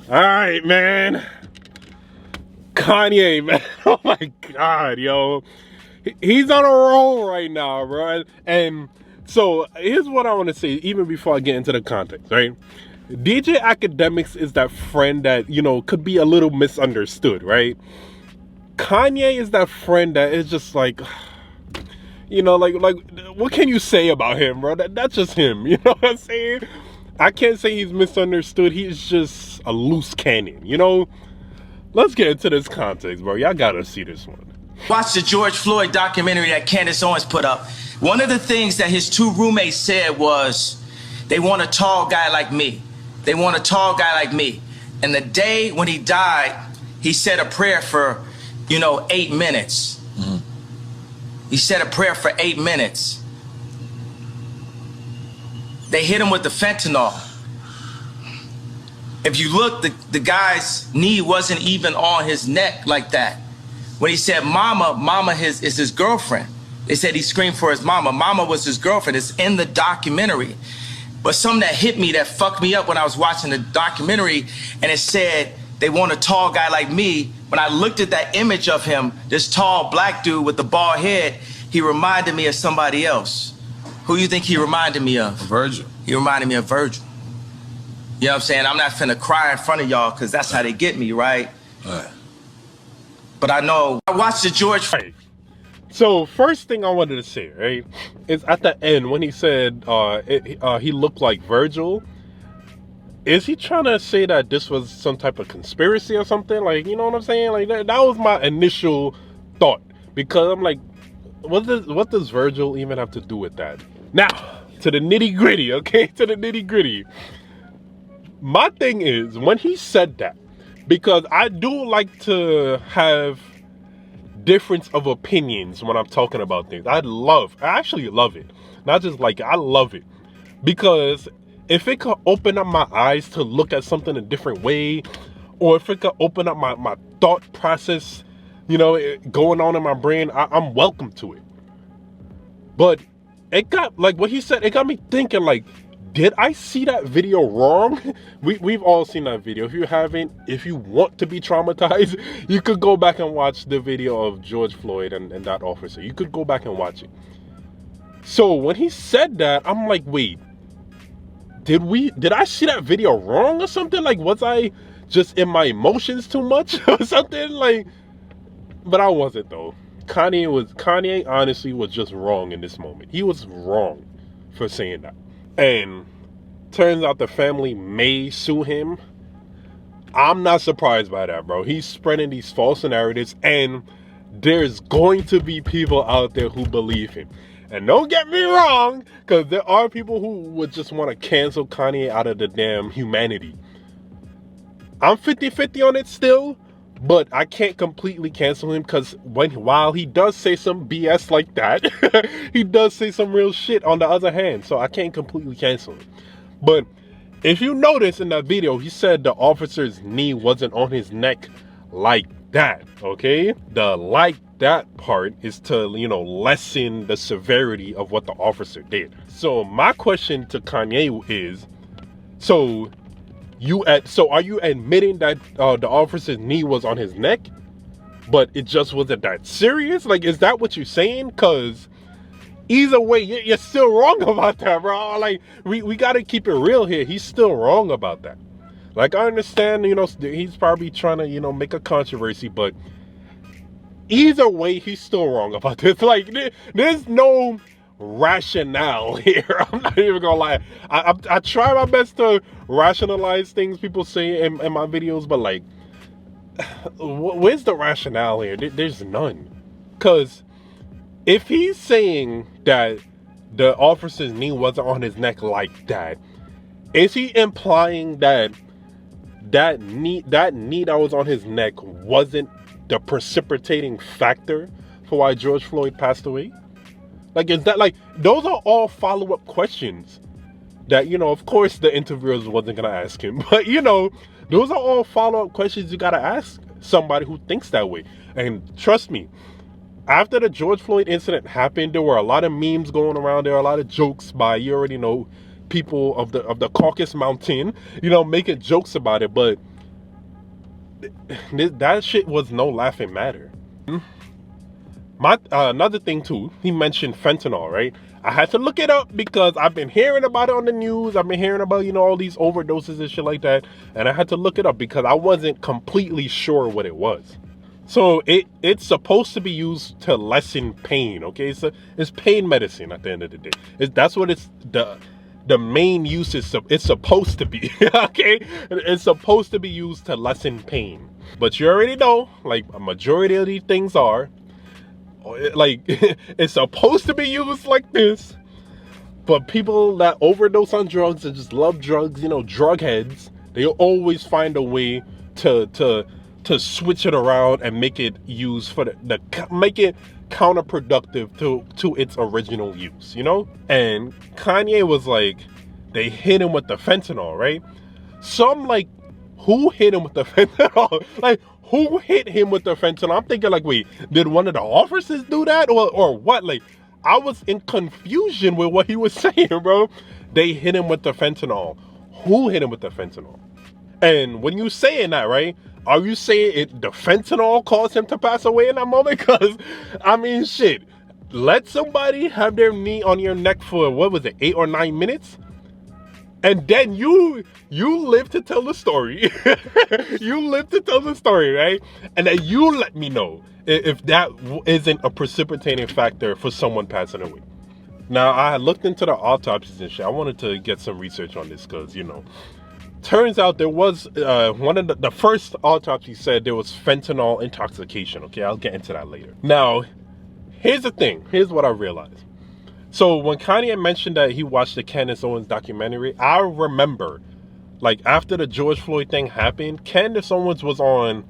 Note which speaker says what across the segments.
Speaker 1: All right, man. Kanye, man. Oh my God, yo. He's on a roll right now, bro. And so here's what I want to say, even before I get into the context, right? DJ Academics is that friend that, could be a little misunderstood, right? Kanye is that friend that is just like, like what can you say about him, bro? That's just him, you know what I'm saying? I can't say he's misunderstood. He's just a loose cannon, Let's get into this context, bro. Y'all gotta see this one.
Speaker 2: Watch the George Floyd documentary that Candace Owens put up. One of the things that his two roommates said was, they want a tall guy like me. They want a tall guy like me. And the day when he died, he said a prayer for, 8 minutes. Mm-hmm. He said a prayer for 8 minutes. They hit him with the fentanyl. If you look, the guy's knee wasn't even on his neck like that. When he said mama is his girlfriend. They said he screamed for his mama. Mama was his girlfriend. It's in the documentary. But something that hit me, that fucked me up when I was watching the documentary, and it said, they want a tall guy like me. When I looked at that image of him, this tall black dude with the bald head, he reminded me of somebody else. Who you think he reminded me of?
Speaker 3: Virgil.
Speaker 2: He reminded me of Virgil. You know what I'm saying? I'm not finna cry in front of y'all because that's how they get me, right?
Speaker 3: Right.
Speaker 2: But I know, I watched the George...
Speaker 1: Right. So first thing I wanted to say, right, is at the end when he said he looked like Virgil. Is he trying to say that this was some type of conspiracy or something? Like, you know what I'm saying? Like that was my initial thought, because I'm like, what does Virgil even have to do with that? Now to the nitty gritty, okay? To the nitty gritty. My thing is, when he said that, because I do like to have difference of opinions when I'm talking about things. I actually love it. Not just like it, I love it. Because if it could open up my eyes to look at something a different way, or if it could open up my thought process, going on in my brain, I'm welcome to it. But it got, like what he said, it got me thinking, like, did I see that video wrong? We've all seen that video. If you haven't, if you want to be traumatized, you could go back and watch the video of George Floyd and that officer. You could go back and watch it. So when he said that, I'm like, wait, did I see that video wrong or something? Like, was I just in my emotions too much or something? Like, but I wasn't though. Kanye honestly was just wrong in this moment. He was wrong for saying that. And turns out the family may sue him. I'm not surprised by that, bro. He's spreading these false narratives, and there's going to be people out there who believe him. And don't get me wrong, because there are people who would just want to cancel Kanye out of the damn humanity. I'm 50-50 on it still, but I can't completely cancel him, because while he does say some BS like that, he does say some real shit on the other hand. So I can't completely cancel him. But if you notice in that video, he said the officer's knee wasn't on his neck like that, okay? The like that part is to, lessen the severity of what the officer did. So my question to Kanye is, so are you admitting that the officer's knee was on his neck, but it just wasn't that serious? Like, is that what you're saying? Because either way, you're still wrong about that, bro. Like, we got to keep it real here. He's still wrong about that. Like, I understand, he's probably trying to, make a controversy, but either way, he's still wrong about this. Like, there's no rationale here. I'm not even gonna lie. I try my best to rationalize things people say in my videos, but like, where's the rationale here? There's none. Because if he's saying that the officer's knee wasn't on his neck like that, is he implying that knee that was on his neck wasn't the precipitating factor for why George Floyd passed away? Like, is that, like, those are all follow-up questions that, of course the interviewers wasn't going to ask him. But, those are all follow-up questions you got to ask somebody who thinks that way. And trust me, after the George Floyd incident happened, there were a lot of memes going around. There were a lot of jokes by, you already know, people of the Caucasus Mountain, making jokes about it. But that shit was no laughing matter. Another thing too, he mentioned fentanyl, right? I had to look it up because I've been hearing about it on the news. I've been hearing about, all these overdoses and shit like that. And I had to look it up because I wasn't completely sure what it was. So it's supposed to be used to lessen pain, okay? So it's pain medicine at the end of the day. That's what the main use is. It's supposed to be, okay? It's supposed to be used to lessen pain. But you already know, like a majority of these things are, like it's supposed to be used like this. But people that overdose on drugs and just love drugs, drug heads, they always find a way to switch it around and make it used for make it counterproductive to its original use, And Kanye was like, they hit him with the fentanyl, right? So I'm like, who hit him with the fentanyl? Like, who hit him with the fentanyl? I'm thinking like, wait, did one of the officers do that or what? Like, I was in confusion with what he was saying, bro. They hit him with the fentanyl. Who hit him with the fentanyl? And when you saying that, right, are you saying the fentanyl caused him to pass away in that moment? Because, I mean, shit, let somebody have their knee on your neck for, 8 or 9 minutes? And then you live to tell the story. You live to tell the story, right? And then you let me know if that isn't a precipitating factor for someone passing away. Now, I looked into the autopsies and shit. I wanted to get some research on this because, turns out there was one of the first autopsy said there was fentanyl intoxication. Okay, I'll get into that later. Now, here's the thing. Here's what I realized. So when Kanye mentioned that he watched the Candace Owens documentary, I remember, like, after the George Floyd thing happened, Candace Owens was on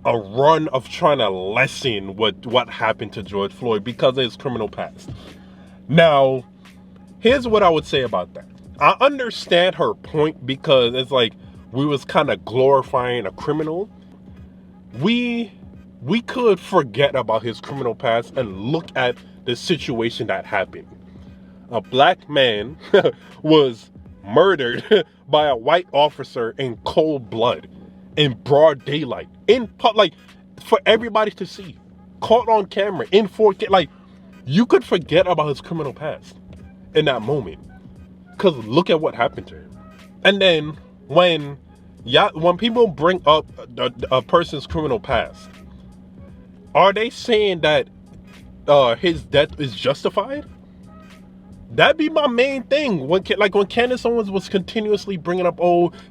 Speaker 1: a run of trying to lessen what happened to George Floyd because of his criminal past. Now, here's what I would say about that. I understand her point because it's like we was kind of glorifying a criminal. We could forget about his criminal past and look at the situation that happened. A black man was murdered by a white officer in cold blood, in broad daylight, like for everybody to see, caught on camera in 4K. Like, you could forget about his criminal past in that moment, because look at what happened to him. And then when people bring up a person's criminal past, are they saying that his death is justified? That'd be my main thing. When Candace Owens was continuously bringing up,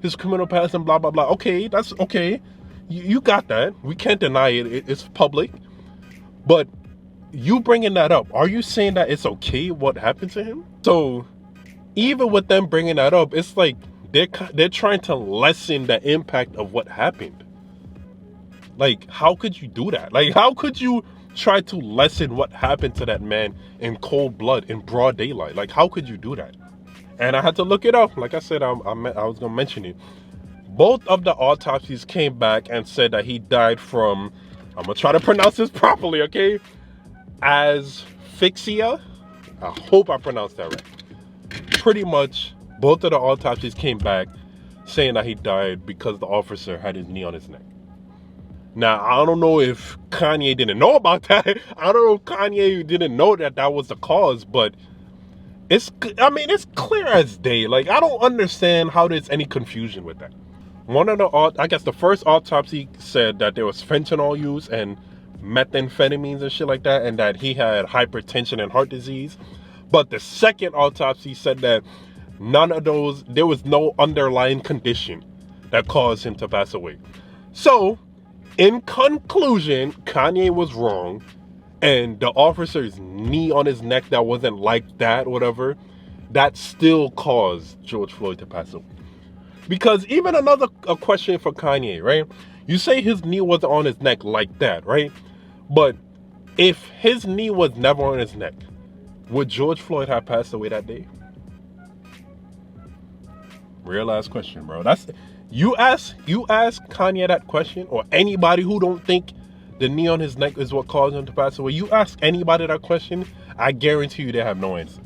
Speaker 1: his criminal past and blah, blah, blah. Okay, that's okay. You got that. We can't deny it. It's public. But you bringing that up, are you saying that it's okay what happened to him? So even with them bringing that up, it's like they're trying to lessen the impact of what happened. Like, how could you do that? Like, how could you try to lessen what happened to that man in cold blood, in broad daylight? Like, how could you do that? And I had to look it up. Like I said, I was going to mention it. Both of the autopsies came back and said that he died from, I'm going to try to pronounce this properly, okay? Asphyxia. I hope I pronounced that right. Pretty much, both of the autopsies came back saying that he died because the officer had his knee on his neck. Now, I don't know if Kanye didn't know about that. I don't know if Kanye didn't know that was the cause, but it's clear as day. Like, I don't understand how there's any confusion with that. The first autopsy said that there was fentanyl use and methamphetamines and shit like that, and that he had hypertension and heart disease. But the second autopsy said that none of those, there was no underlying condition that caused him to pass away. So, in conclusion, Kanye was wrong, and the officer's knee on his neck that wasn't like that, whatever, that still caused George Floyd to pass away. Because even a question for Kanye, right? You say his knee wasn't on his neck like that, right? But if his knee was never on his neck, would George Floyd have passed away that day? Real ass question, bro. You ask Kanye that question, or anybody who don't think the knee on his neck is what caused him to pass away. You ask anybody that question, I guarantee you they have no answer.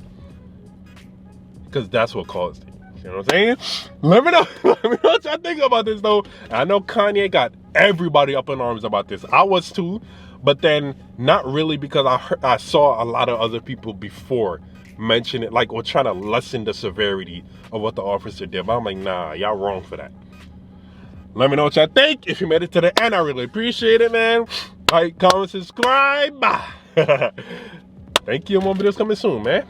Speaker 1: Because that's what caused it. You know what I'm saying? Let me know. Let me know what y'all think about this, though. I know Kanye got everybody up in arms about this. I was too, but then not really, because I saw a lot of other people before mention it, like, or trying to lessen the severity of what the officer did. But I'm like, nah, y'all wrong for that. Let me know what y'all think. If you made it to the end, I really appreciate it, man. Like, comment, subscribe. Thank you. More videos coming soon, man.